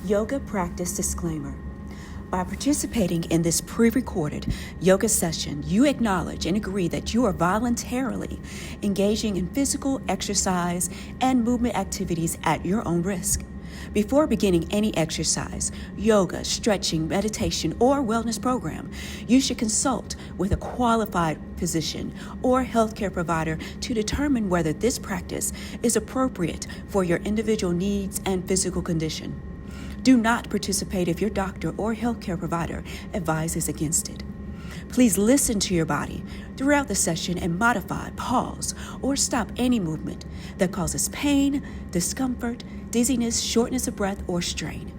Yoga Practice Disclaimer. By participating in this pre-recorded yoga session, you acknowledge and agree that you are voluntarily engaging in physical exercise and movement activities at your own risk. Before beginning any exercise, yoga, stretching, meditation, or wellness program, you should consult with a qualified physician or healthcare provider to determine whether this practice is appropriate for your individual needs and physical condition. Do not participate if your doctor or healthcare provider advises against it. Please listen to your body throughout the session and modify, pause, or stop any movement that causes pain, discomfort, dizziness, shortness of breath, or strain.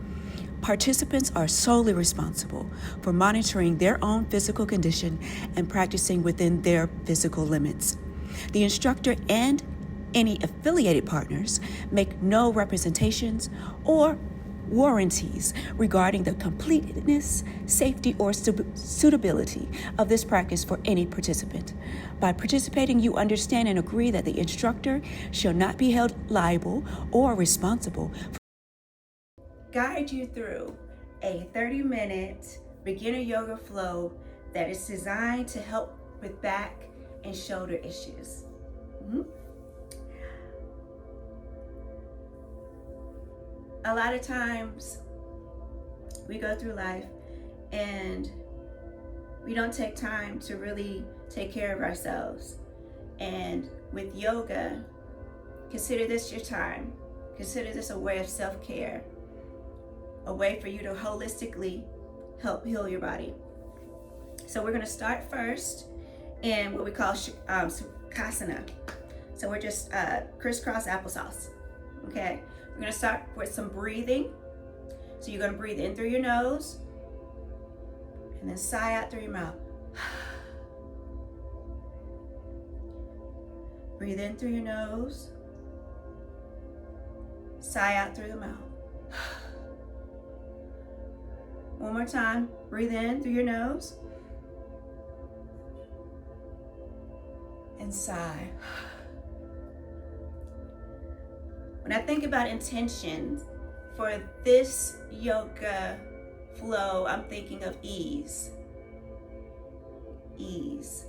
Participants are solely responsible for monitoring their own physical condition and practicing within their physical limits. The instructor and any affiliated partners make no representations or warranties regarding the completeness, safety, or suitability of this practice for any participant. By participating, you understand and agree that the instructor shall not be held liable or responsible for guide you through a 30-minute beginner yoga flow that is designed to help with back and shoulder issues. A lot of times we go through life and we don't take time to really take care of ourselves. And with yoga, consider this your time. Consider this a way of self-care, a way for you to holistically help heal your body. So we're gonna start first in what we call Sukhasana. So we're just crisscross applesauce, okay? We're gonna start with some breathing. So you're gonna breathe in through your nose and then sigh out through your mouth. Breathe in through your nose, sigh out through the mouth. One more time, breathe in through your nose and sigh. When I think about intentions for this yoga flow, I'm thinking of ease. Ease.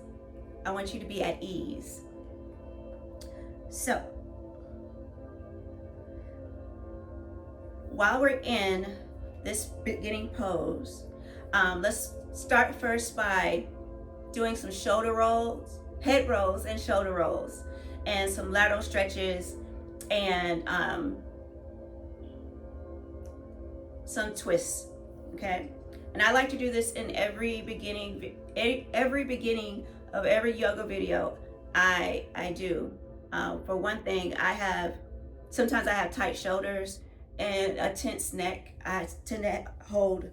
I want you to be at ease. So, while we're in this beginning pose, let's start first by doing some shoulder rolls, head rolls and shoulder rolls, and some lateral stretches, and some twists, okay? And I like to do this in every beginning of every yoga video I do. For one thing, sometimes I have tight shoulders and a tense neck. I tend to hold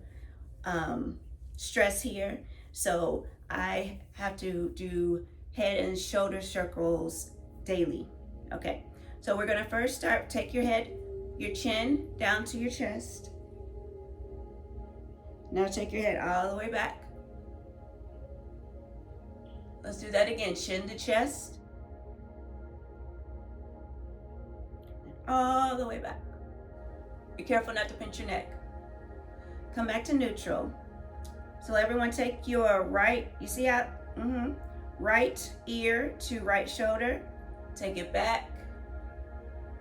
stress here, so I have to do head and shoulder circles daily, okay? So we're gonna first start, take your chin down to your chest. Now take your head all the way back. Let's do that again, chin to chest. All the way back. Be careful not to pinch your neck. Come back to neutral. So everyone take your you see how, right ear to right shoulder. Take it back.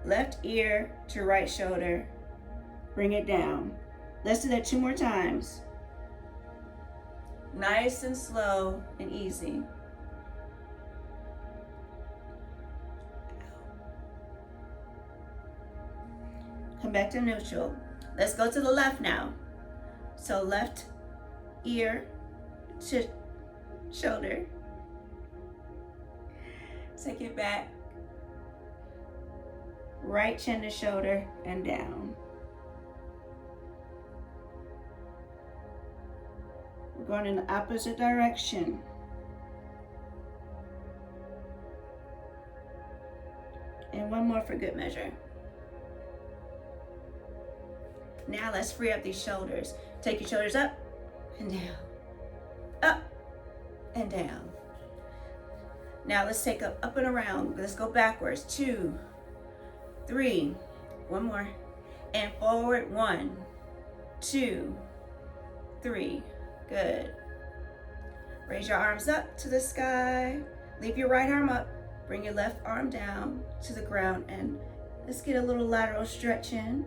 Left ear to right shoulder, bring it down. Let's do that 2 more times. Nice and slow and easy. Come back to neutral. Let's go to the left now. So left ear to shoulder. Take it back. Right chin to shoulder and down. We're going in the opposite direction. And one more for good measure. Now let's free up these shoulders. Take your shoulders up and down. Up and down. Now let's take up and around. Let's go backwards. 2, 3, one more, and forward. 1, 2, 3. Good. Raise your arms up to the sky. Leave your right arm up. Bring your left arm down to the ground, and let's get a little lateral stretch in.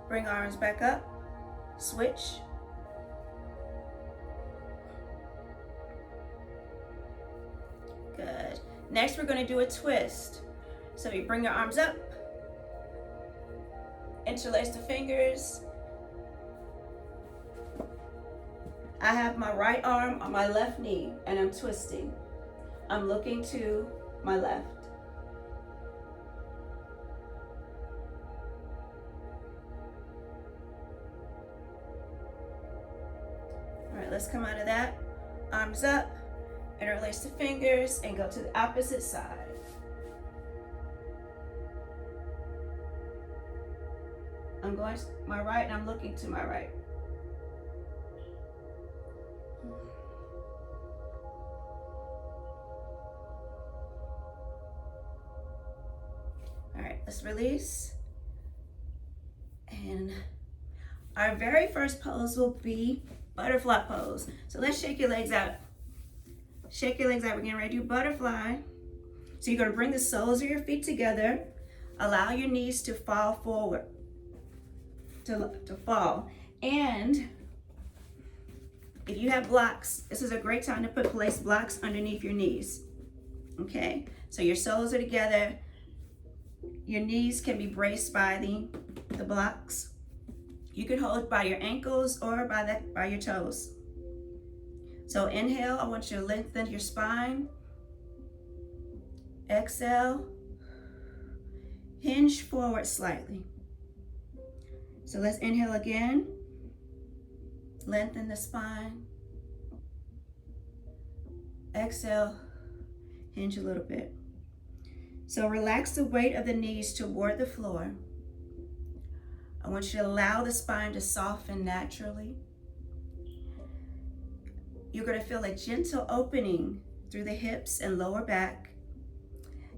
Bring arms back up. Switch. Good. Next, we're going to do a twist. So you bring your arms up, interlace the fingers. I have my right arm on my left knee and I'm twisting. I'm looking to my left. All right, let's come out of that. Arms up, interlace the fingers, and go to the opposite side. I'm going to my right and I'm looking to my right. All right, let's release. And our very first pose will be butterfly pose. So let's shake your legs out. Shake your legs out. We're getting ready to do butterfly. So you're going to bring the soles of your feet together. Allow your knees to fall forward. To fall. And if you have blocks, this is a great time to place blocks underneath your knees. Okay, so your soles are together. Your knees can be braced by the blocks. You can hold by your ankles or by your toes. So inhale, I want you to lengthen your spine. Exhale, hinge forward slightly. So let's inhale again. Lengthen the spine. Exhale, hinge a little bit. So relax the weight of the knees toward the floor. I want you to allow the spine to soften naturally. You're going to feel a gentle opening through the hips and lower back.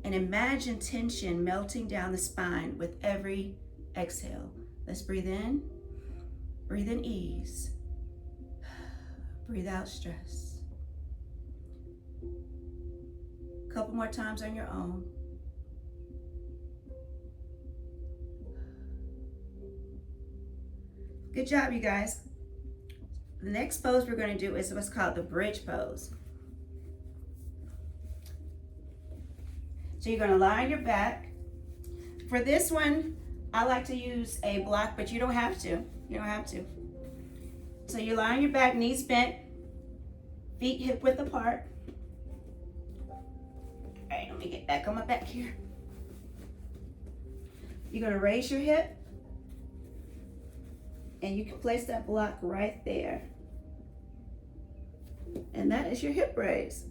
And imagine tension melting down the spine with every exhale. Let's breathe in ease. Breathe out stress. A couple more times on your own. Good job, you guys. The next pose we're going to do is what's called the bridge pose. So you're going to lie on your back. For this one, I like to use a block, but you don't have to. You don't have to. So you lie on your back, knees bent, feet hip width apart. All right, let me get back on my back here. You're going to raise your hip, and you can place that block right there. And that is your hip raise.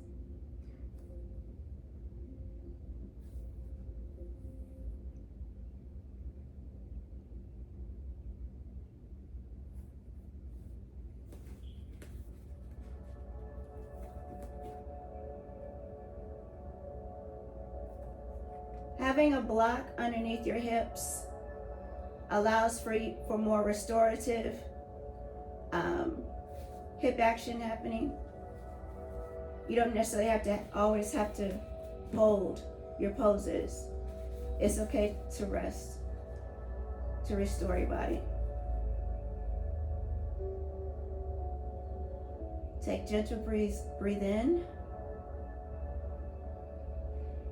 Having a block underneath your hips allows for more restorative hip action happening. You don't necessarily always have to hold your poses. It's okay to rest, to restore your body. Take gentle breaths. Breathe in.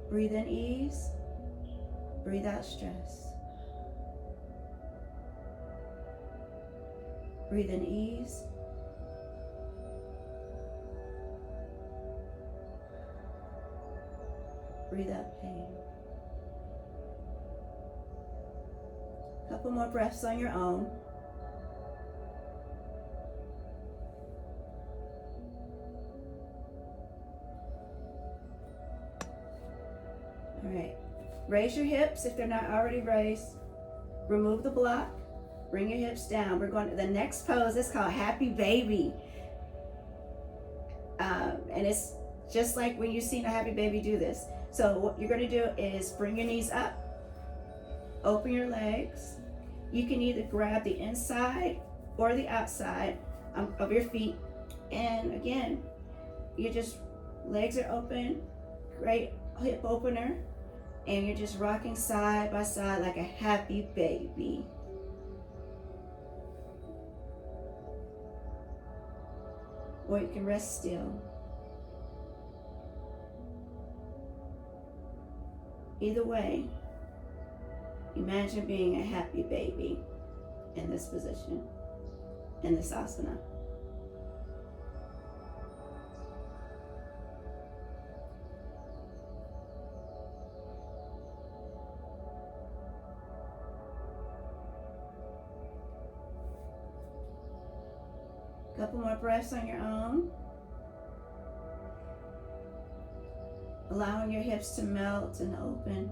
Breathe in ease. Breathe out stress. Breathe in ease. Breathe out pain. A couple more breaths on your own. All right. Raise your hips if they're not already raised. Remove the block. Bring your hips down. We're going to the next pose. It's called Happy Baby. And it's just like when you've seen a happy baby do this. So what you're going to do is bring your knees up. Open your legs. You can either grab the inside or the outside of your feet. And again, you just, legs are open, great hip opener, and you're just rocking side by side like a happy baby. Or you can rest still. Either way, imagine being a happy baby in this position, in this asana. Couple more breaths on your own. Allowing your hips to melt and open.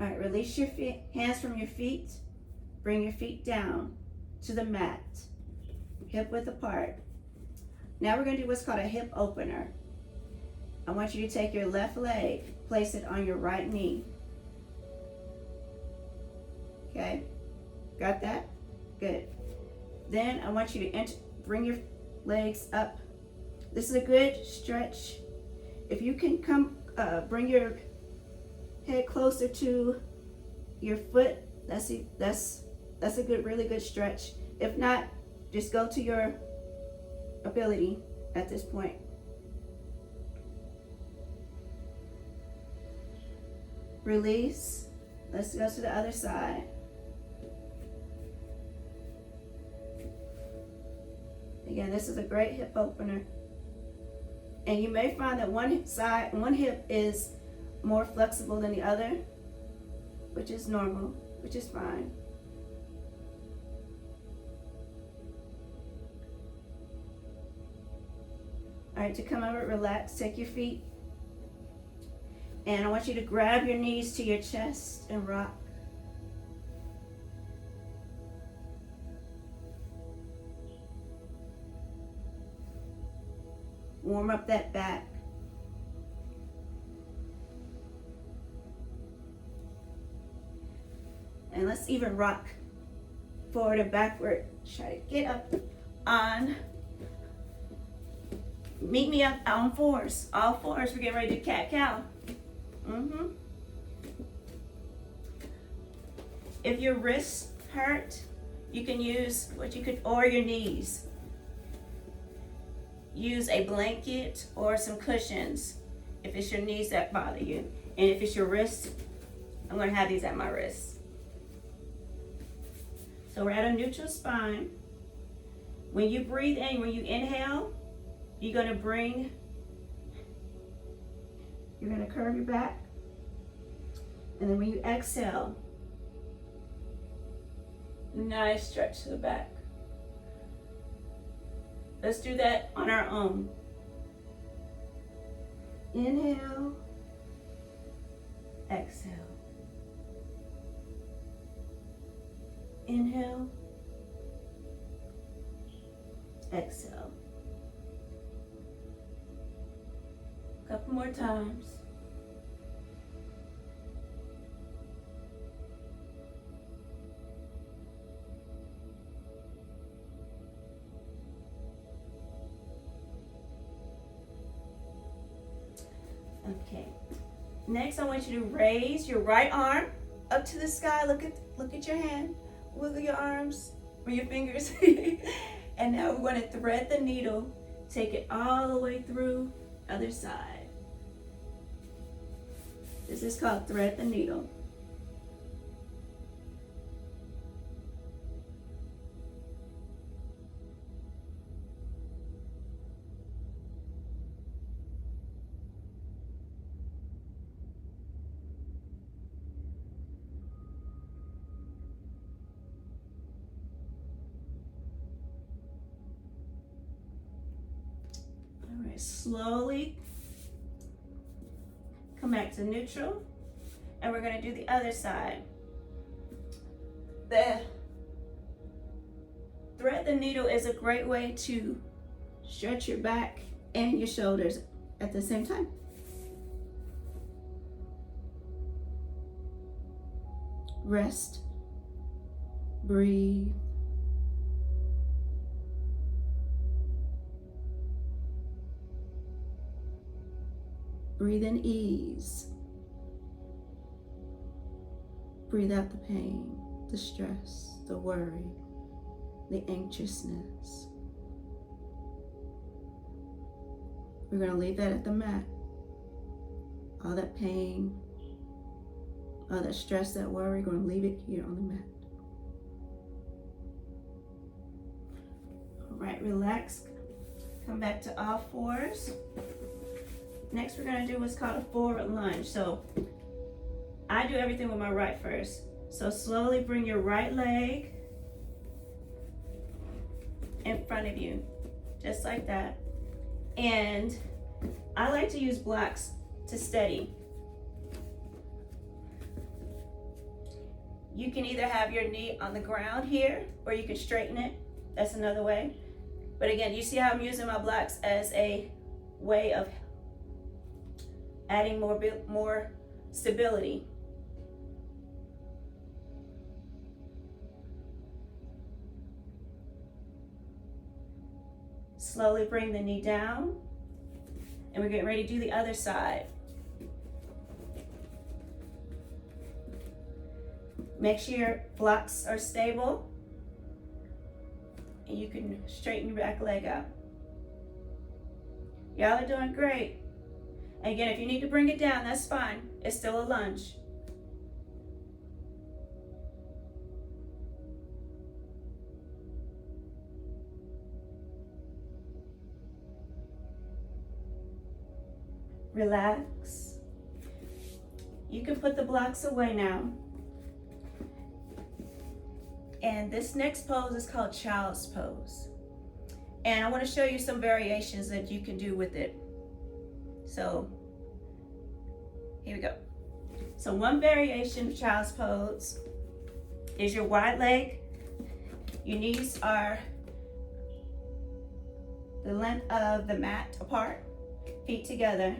All right, release your hands from your feet. Bring your feet down to the mat, hip width apart. Now we're gonna do what's called a hip opener. I want you to take your left leg, place it on your right knee. Okay, got that? Good. Then I want you to bring your legs up. This is a good stretch. If you can bring your head closer to your foot, that's a good, really good stretch. If not, just go to your ability at this point. Release. Let's go to the other side. Again, this is a great hip opener. And you may find that one hip is more flexible than the other, which is normal, which is fine. All right, to come over, relax, take your feet. And I want you to grab your knees to your chest and rock. Warm up that back. And let's even rock forward and backward. Try to get up on, meet me up on fours. All fours, we're getting ready to do cat-cow. If your wrists hurt, you can use or your knees. Use a blanket or some cushions if it's your knees that bother you. And if it's your wrist, I'm gonna have these at my wrists. So we're at a neutral spine. When you breathe in, when you inhale, you're gonna curve your back. And then when you exhale, nice stretch to the back. Let's do that on our own. Inhale, exhale. Inhale, exhale. A couple more times. Okay. Next, I want you to raise your right arm up to the sky. Look at your hand. Wiggle your arms or your fingers. And now we're going to thread the needle. Take it all the way through other side. This is called thread the needle. Slowly come back to neutral, and we're going to do the other side. The thread the needle is a great way to stretch your back and your shoulders at the same time. Rest. Breathe. Breathe in ease. Breathe out the pain, the stress, the worry, the anxiousness. We're going to leave that at the mat. All that pain, all that stress, that worry, we're going to leave it here on the mat. All right, relax. Come back to all fours. Next, we're going to do what's called a forward lunge. So I do everything with my right first. So slowly bring your right leg in front of you, just like that. And I like to use blocks to steady. You can either have your knee on the ground here, or you can straighten it. That's another way. But again, you see how I'm using my blocks as a way of adding more stability. Slowly bring the knee down, and we're getting ready to do the other side. Make sure your blocks are stable, and you can straighten your back leg out. Y'all are doing great. And again, if you need to bring it down, that's fine. It's still a lunge. Relax. You can put the blocks away now. And this next pose is called Child's Pose. And I want to show you some variations that you can do with it. So here we go. So one variation of Child's Pose is your wide leg. Your knees are the length of the mat apart, feet together,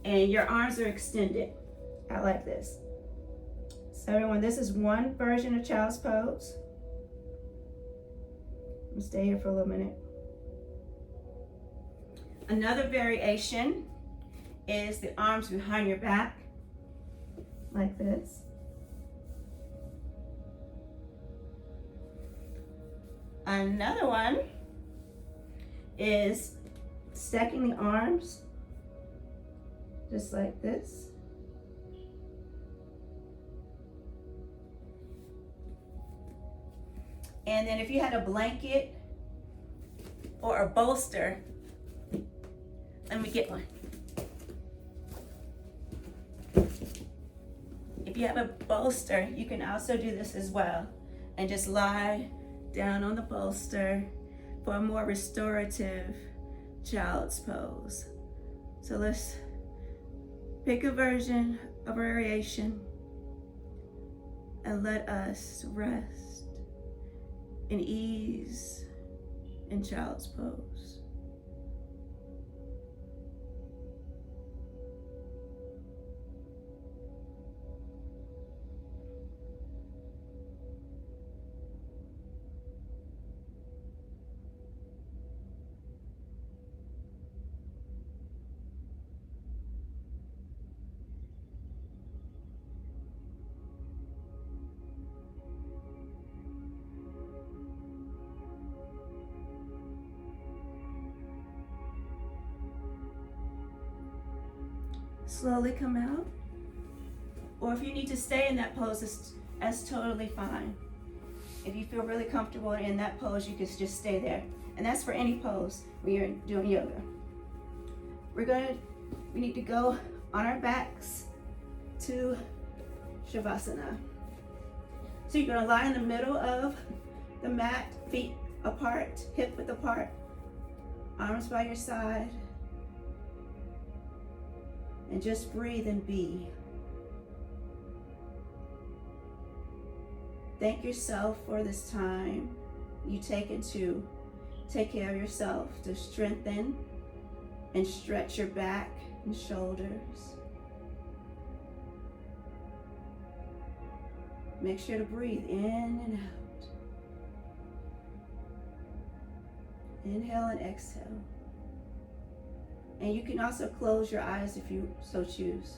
and your arms are extended out like this. So everyone, this is one version of Child's Pose. I'm gonna stay here for a little minute. Another variation is the arms behind your back, like this. Another one is stacking the arms, just like this. And then if you had a blanket or a bolster, let me get one. If you have a bolster, you can also do this as well. And just lie down on the bolster for a more restorative Child's Pose. So let's pick a version, a variation, and let us rest in ease in Child's Pose. Slowly come out. Or if you need to stay in that pose, that's totally fine. If you feel really comfortable in that pose, you can just stay there. And that's for any pose when you're doing yoga. We need to go on our backs to Shavasana. So you're gonna lie in the middle of the mat, feet apart, hip width apart, arms by your side. And just breathe and be. Thank yourself for this time you taken to take care of yourself, to strengthen and stretch your back and shoulders. Make sure to breathe in and out. Inhale and exhale. And you can also close your eyes if you so choose.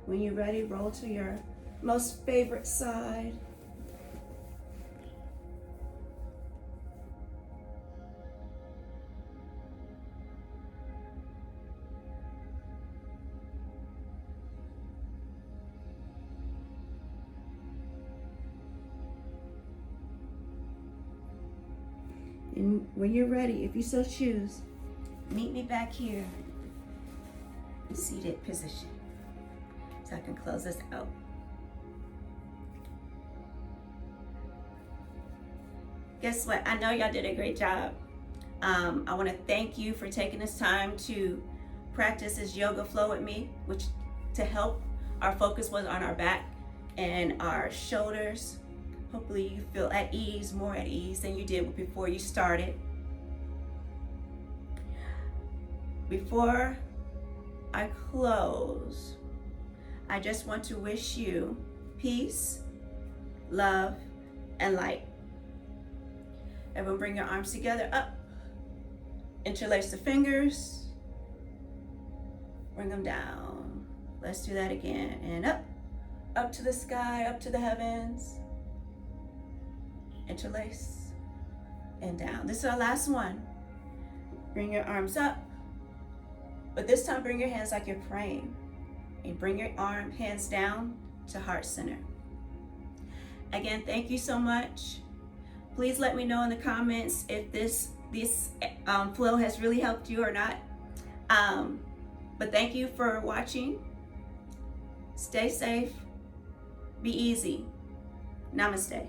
When you're ready, roll to your most favorite side. And when you're ready, if you so choose, meet me back here in seated position so I can close this out. Guess what? I know y'all did a great job. I want to thank you for taking this time to practice this yoga flow with me, which to help our focus was on our back and our shoulders. Hopefully you feel at ease, more at ease than you did before you started. Before I close, I just want to wish you peace, love, and light. Everyone bring your arms together up. Interlace the fingers. Bring them down. Let's do that again. And up, up to the sky, up to the heavens. Interlace and down. This is our last one. Bring your arms up, but this time bring your hands like you're praying. And bring your hands down to heart center. Again, thank you so much. Please let me know in the comments if this flow has really helped you or not. But thank you for watching. Stay safe. Be easy. Namaste.